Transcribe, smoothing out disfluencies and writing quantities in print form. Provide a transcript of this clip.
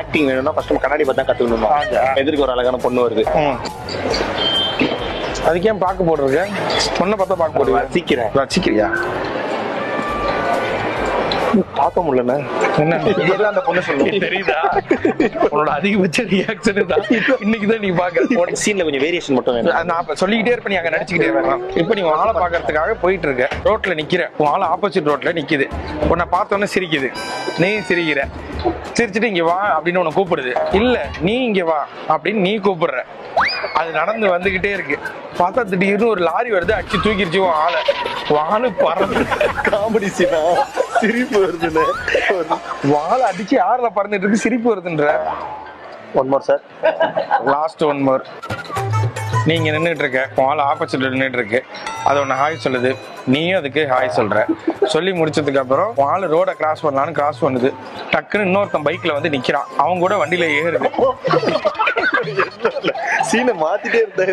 Acting வேணும்னா first கண்ணாடி பார்த்தா கத்துக்கணும். எதிர்க்கு ஒரு அழகான பொண்ணு வருது, அதுக்கு ஏன் பாக்கு போடுறது? பொண்ணை பார்த்தா பாக்கு போடுவேன். ரசிக்கிறியா? பார்க்க முடியல. என்ன இதெல்லாம் அந்த பொண்ணு சொல்லுங்க. தெரியுதா? உன்னோட அதிகபட்ச ரியாக்ஷன் தான் இன்னைக்குதான் நீ பாக்க. சீன்ல கொஞ்சம் வேரியேஷன் மட்டும் வேணும். நான் இப்ப சொல்லிக்கிட்டே இருப்பேன், நீ அங்க நடிச்சுக்கிட்டே வரலாம். இப்ப நீ உன் ஆளை பாக்குறதுக்காக போயிட்டு இருக்க, ரோட்ல நிக்கிற, உன் ஆளை ஆப்போசிட் ரோட்ல நிக்குது, உன்னை பார்த்தோன்னே சிரிக்குது, நீ சிரிக்கிற, சிரிச்சுட்டு இங்க வா அப்படின்னு உன்னை கூப்பிடுது, இல்ல நீ இங்க வா அப்படின்னு நீ கூப்பிடுற. அது நடந்து வந்துகிட்டே இருக்கு. பார்த்தா திடீர்னு ஒரு லாரி வருது, அடிச்சு தூக்கிடுச்சு உன் ஆளை. வாழு பறந்து காமெடி சீனா சிரிப்பு வருதுன்னு வாழை அடிச்சு யாரில் பறந்துட்டு இருக்கு, சிரிப்பு வருதுன்ற. One more sir, last one more. நீங்க நின்றுட்டு இருக்க, உன் ஆப்போசிட் நின்றுட்டு இருக்கு, அது ஒன்று ஹாய் சொல்லுது, நீயும் அதுக்கு ஹாய் சொல்ற. சொல்லி முடிச்சதுக்கு அப்புறம் உன் ரோட கிராஸ் பண்ணலான்னு கிராஸ் பண்ணுது. டக்குன்னு இன்னொருத்தன் பைக்ல வந்து நிக்கிறான், அவங்க கூட வண்டியில ஏறுது. சீனை மாத்திட்டே இருந்தா